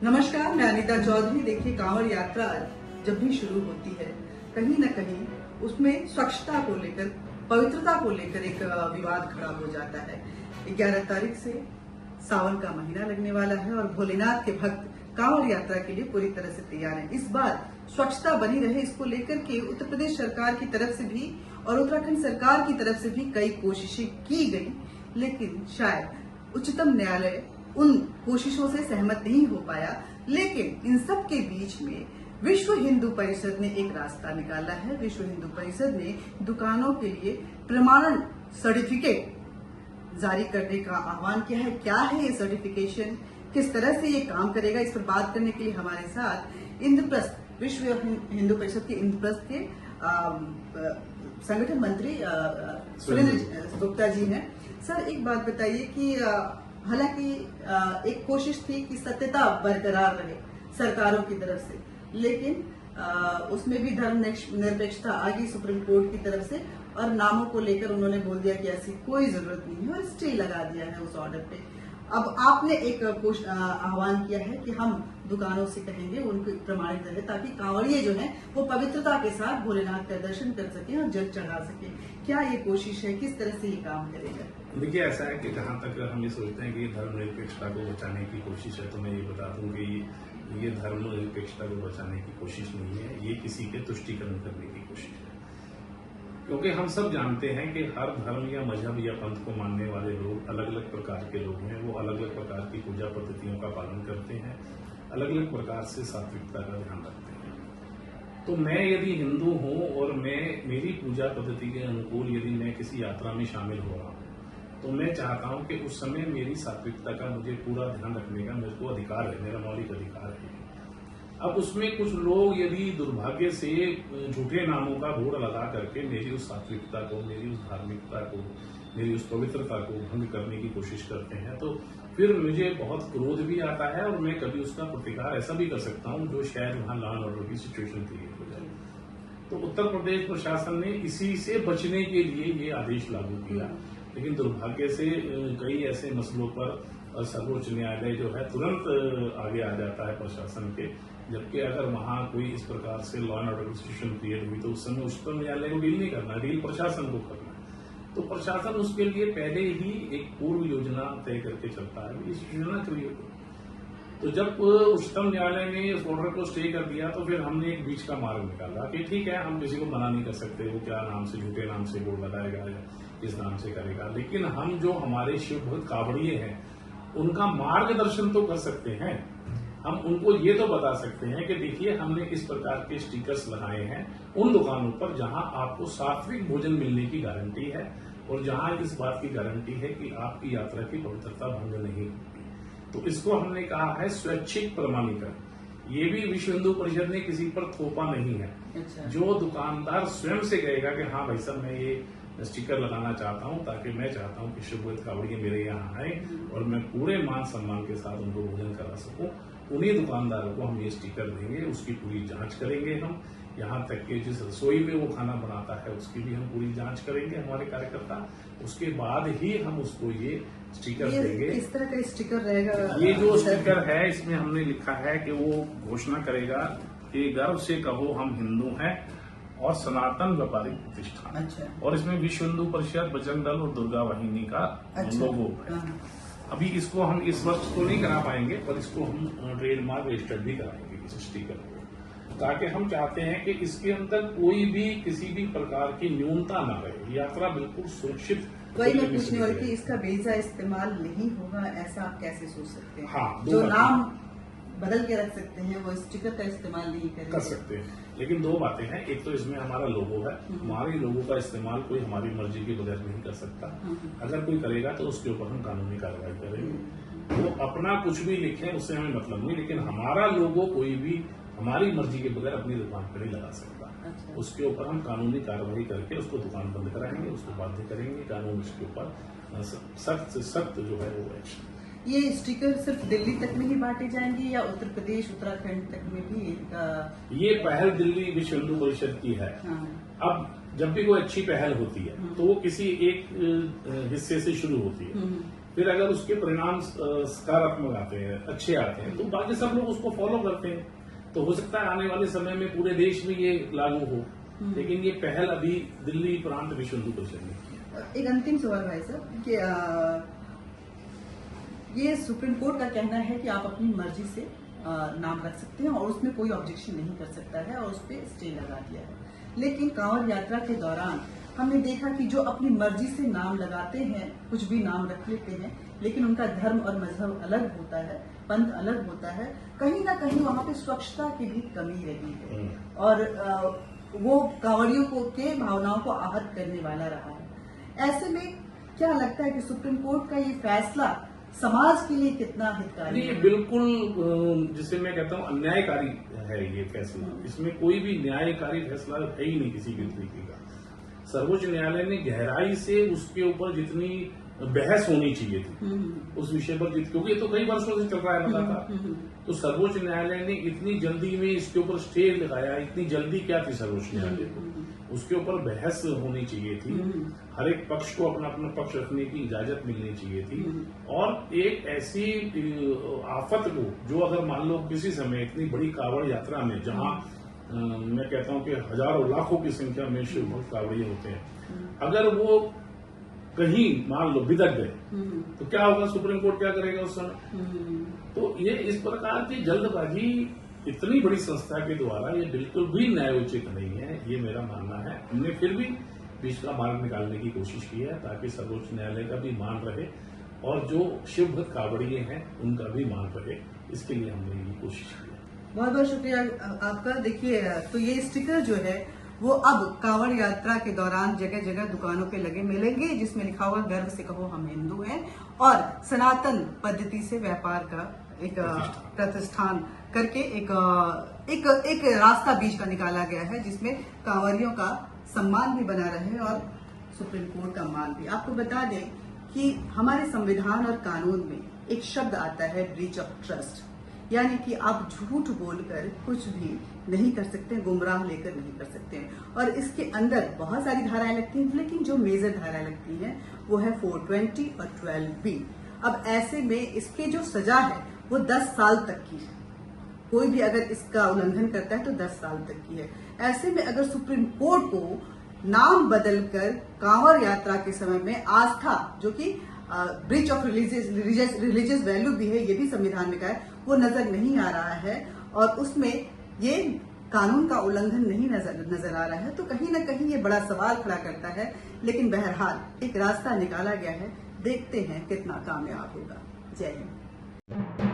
नमस्कार, मैं अनीता चौधरी। देखिए, कांवड़ यात्रा जब भी शुरू होती है, कहीं न कहीं उसमें स्वच्छता को लेकर, पवित्रता को लेकर एक विवाद खड़ा हो जाता है। 11 तारीख से सावन का महीना लगने वाला है और भोलेनाथ के भक्त कांवड़ यात्रा के लिए पूरी तरह से तैयार हैं। इस बार स्वच्छता बनी रहे, इसको लेकर के उत्तर प्रदेश सरकार की तरफ से भी और उत्तराखंड सरकार की तरफ से भी कई कोशिशें की गई, लेकिन शायद उच्चतम न्यायालय उन कोशिशों से सहमत नहीं हो पाया। लेकिन इन सब के बीच में विश्व हिंदू परिषद ने एक रास्ता निकाला है। विश्व हिंदू परिषद ने दुकानों के लिए प्रमाणन सर्टिफिकेट जारी करने का आह्वान किया है। क्या है ये सर्टिफिकेशन, किस तरह से ये काम करेगा, इस पर बात करने के लिए हमारे साथ इंद्रप्रस्थ, विश्व हिंदू परिषद के इंद्रप्रस्थ के संगठन मंत्री सुरेंद्र गुप्ता जी हैं। सर, एक बात बताइए कि हालांकि एक कोशिश थी कि सत्यता बरकरार रहे सरकारों की तरफ से, लेकिन उसमें भी धर्म निरपेक्षता आ गई सुप्रीम कोर्ट की तरफ से और नामों को लेकर उन्होंने बोल दिया कि ऐसी कोई जरूरत नहीं है और स्टे लगा दिया है उस ऑर्डर पे। अब आपने एक आह्वान किया है कि हम दुकानों से कहेंगे उनको प्रमाणित रहे, ताकि कांवड़िए जो हैं वो पवित्रता के साथ भोलेनाथ का दर्शन कर सकें और जल चढ़ा सकें। क्या ये कोशिश है, किस तरह से ये काम करेगा? देखिए, ऐसा है कि जहाँ तक हम ये सोचते हैं कि ये धर्मनिरपेक्षता को बचाने की कोशिश है, तो मैं ये बता दूं कि ये धर्मनिरपेक्षता को बचाने की कोशिश नहीं है, ये किसी के तुष्टीकरण करने की कोशिश है। क्योंकि हम सब जानते हैं कि हर धर्म या मजहब या पंथ को मानने वाले लोग अलग अलग प्रकार के लोग हैं। वो अलग अलग प्रकार की पूजा पद्धतियों का पालन करते हैं, अलग अलग प्रकार से सात्विकता का ध्यान रखते हैं। तो मैं यदि हिंदू हूं और मेरी पूजा पद्धति के अनुकूल यदि मैं किसी यात्रा में शामिल हो रहा हूं, तो मैं चाहता हूं कि उस समय मेरी सात्विकता का मुझे पूरा ध्यान रखने का मेरे को अधिकार है, मेरा मौलिक अधिकार है। अब उसमें कुछ लोग यदि दुर्भाग्य से झूठे नामों का बोर्ड लगा करके मेरी उस सात्विकता को, मेरी उस धार्मिकता को, मेरी उस पवित्रता को भंग करने की कोशिश करते हैं, तो फिर मुझे बहुत क्रोध भी आता है और मैं कभी उसका प्रतिकार ऐसा भी कर सकता हूं जो शायद वहां लॉ एंड ऑर्डर की सिचुएशन क्रिएट हो जाए। तो उत्तर प्रदेश प्रशासन ने इसी से बचने के लिए ये आदेश लागू किया, लेकिन दुर्भाग्य से कई ऐसे मसलों पर सर्वोच्च न्यायालय जो है तुरंत आगे आ जाता है प्रशासन के, जबकि अगर वहां कोई इस प्रकार से law and order situation create हुई तो उस समय उच्चतम न्यायालय को डील नहीं करना, डील प्रशासन को करना है। तो प्रशासन उसके लिए पहले ही एक पूर्व योजना तय करके चलता है, इस योजना क्रिएट हो। तो जब उच्चतम न्यायालय ने उस ऑर्डर को स्टे कर दिया तो फिर हमने एक बीच का मार्ग निकाला कि ठीक है, हम किसी को मना नहीं कर सकते, वो क्या नाम से, झूठे नाम से बोर्ड लगाएगा या किस नाम से करेगा, लेकिन हम जो हमारे शिव भक्त कांवड़िए हैं उनका मार्गदर्शन तो कर सकते हैं। हम उनको ये तो बता सकते हैं कि देखिए, हमने इस प्रकार के स्टिकर्स लगाए हैं उन दुकानों पर जहां आपको सात्विक भोजन मिलने की गारंटी है और जहां इस बात की गारंटी है कि आपकी यात्रा की पवित्रता भंग नहीं होगी। तो इसको हमने कहा है स्वैच्छिक प्रमाणीकरण। ये भी विश्व हिंदू परिषद ने किसी पर थोपा नहीं है। अच्छा। जो दुकानदार स्वयं से कहेगा कि हाँ भाई साहब, मैं ये स्टिकर लगाना चाहता हूं ताकि मैं चाहता हूं कि शिवभक्त कांवड़िए मेरे यहाँ आए और मैं पूरे मान सम्मान के साथ उनको भोजन करा सकूं, उन्हीं दुकानदारों को हम ये स्टिकर देंगे। उसकी पूरी जांच करेंगे हम, यहाँ तक कि जिस रसोई में वो खाना बनाता है उसकी भी हम पूरी जांच करेंगे हमारे कार्यकर्ता। उसके बाद ही हम उसको ये स्टिकर देंगे। किस तरह का स्टिकर रहेगा? ये जो स्टिकर है इसमें हमने लिखा है कि वो घोषणा करेगा कि गर्व से कहो हम हिंदू हैं और सनातन व्यापारिक प्रतिष्ठान। अच्छा। और इसमें विश्व हिंदू परिषद, बजरंग दल और दुर्गा वाहिनी का लोगो है। अभी इसको हम इस वर्ष तो नहीं करा पाएंगे, पर इसको हम ट्रेडमार्क रजिस्टर्ड भी कराएंगे इस स्टिकर को, ताकि हम चाहते हैं कि इसके अंदर कोई भी किसी भी प्रकार की न्यूनता न रहे, यात्रा बिल्कुल सुरक्षित। वही मैं पूछने वाली कि इसका बेजा इस्तेमाल नहीं होगा, ऐसा आप कैसे सोच सकते हैं? हाँ, जो नाम बदल के रख सकते हैं वो स्टिकर का इस्तेमाल नहीं कर सकते हैं। लेकिन दो बातें हैं, एक तो इसमें हमारा लोगो है, हमारे लोगो का इस्तेमाल कोई हमारी मर्जी के बगैर नहीं कर सकता। अगर कोई करेगा तो उसके ऊपर हम कानूनी कार्रवाई करेंगे। वो अपना कुछ भी लिखे उससे हमें मतलब नहीं, लेकिन हमारा लोगो कोई भी हमारी मर्जी के बगैर अपनी दुकान पर नहीं लगा सकता। अच्छा। उसके ऊपर हम कानूनी कार्रवाई करके उसको दुकान बंद कराएंगे, उसको बाध्य करेंगे, कानून उसके ऊपर सख्त से सख्त जो है वो एक्शन। ये स्टिकर सिर्फ दिल्ली तक में ही बांटे जाएंगे या उत्तर प्रदेश, उत्तराखंड तक में भी इनका? ये पहल दिल्ली विश्व हिंदू परिषद की है। हाँ। अब जब भी कोई अच्छी पहल होती है तो वो किसी एक हिस्से से शुरू होती है। फिर अगर उसके परिणाम सकारात्मक आते हैं, अच्छे आते हैं, तो बाकी सब लोग उसको फॉलो करते हैं। तो हो सकता है आने वाले समय में पूरे देश में ये लागू हो, लेकिन ये पहल अभी दिल्ली प्रांत विश्व हिंदू परिषद ने की है। एक अंतिम सवाल भाई साहब कि ये सुप्रीम कोर्ट का कहना है कि आप अपनी मर्जी से नाम रख सकते हैं और उसमें कोई ऑब्जेक्शन नहीं कर सकता है और उस पर स्टे लगा दिया है। लेकिन कांवड़ यात्रा के दौरान हमने देखा कि जो अपनी मर्जी से नाम लगाते हैं, कुछ भी नाम रख लेते हैं, लेकिन उनका धर्म और मजहब अलग होता है, पंथ अलग होता है, कहीं ना कहीं वहां पे स्वच्छता की भी कमी रही है और वो कांवड़ियों को के भावनाओं को आहत करने वाला रहा है। ऐसे में क्या लगता है कि सुप्रीम कोर्ट का ये फैसला समाज के लिए कितना हितकारी ये है? बिल्कुल जिसे मैं कहता हूँ अन्यायकारी है ये फैसला। इसमें कोई भी न्यायकारी फैसला है ही नहीं किसी भी तरीके का। सर्वोच्च न्यायालय ने गहराई से उसके ऊपर जितनी बहस होनी चाहिए थी उस विषय पर, क्योंकि ये तो कई वर्षों से चल रहा है लगातार, तो सर्वोच्च न्यायालय ने इतनी जल्दी में इसके ऊपर स्टे लगाया। इतनी जल्दी क्या थी सर्वोच्च न्यायालय को? उसके ऊपर बहस होनी चाहिए थी, हर एक पक्ष को अपना अपना पक्ष रखने की इजाजत मिलनी चाहिए थी। और एक ऐसी आफत को जो अगर मान लो किसी समय इतनी बड़ी कांवड़ यात्रा में, जहां मैं कहता हूं कि हजारों लाखों की संख्या में शिव भक्त कांवड़िए होते हैं, अगर वो कहीं मान लो बिदक गए तो क्या होगा? सुप्रीम कोर्ट क्या करेगा उस समय? तो ये इस प्रकार की जल्दबाजी इतनी बड़ी संस्था के द्वारा ये बिल्कुल भी न्यायोचित नहीं है, ये मेरा मानना है। हमने फिर भी बीच का मार्ग निकालने की कोशिश की है ताकि सर्वोच्च न्यायालय का भी मान रहे और जो शिव भक्त कांवड़िए हैं उनका भी मान रहे, इसके लिए हमने ये कोशिश की है। बहुत बहुत शुक्रिया आपका। देखिए, तो ये स्टिकर जो है वो अब कांवड़ यात्रा के दौरान जगह जगह दुकानों पे लगे मिलेंगे, जिसमें लिखा हुआ गर्व से कहो हम हिंदू हैं और सनातन पद्धति से व्यापार का एक प्रतिष्ठान करके एक रास्ता बीच का निकाला गया है, जिसमें कांवरियों का सम्मान भी बना रहे और सुप्रीम कोर्ट का मान भी। आपको बता दें कि हमारे संविधान और कानून में एक शब्द आता है ब्रीच ऑफ ट्रस्ट, यानी कि आप झूठ बोलकर कुछ भी नहीं कर सकते, गुमराह लेकर नहीं कर सकते। और इसके अंदर बहुत सारी धाराएं लगती हैं, लेकिन जो मेजर धाराएं लगती हैं वो है 420 और 12B। अब ऐसे में इसके जो सजा है वो 10 साल तक की है। कोई भी अगर इसका उल्लंघन करता है तो 10 साल तक की है। ऐसे में अगर सुप्रीम कोर्ट को नाम बदलकर कांवड़ यात्रा के समय में आस्था, जो कि ब्रीच ऑफ रिलीजियस वैल्यू भी है, ये भी संविधान में कहा है, वो नजर नहीं आ रहा है और उसमें ये कानून का उल्लंघन नहीं नजर आ रहा है, तो कहीं ना कहीं ये बड़ा सवाल खड़ा करता है। लेकिन बहरहाल एक रास्ता निकाला गया है, देखते हैं कितना कामयाब होगा। जय हिंद।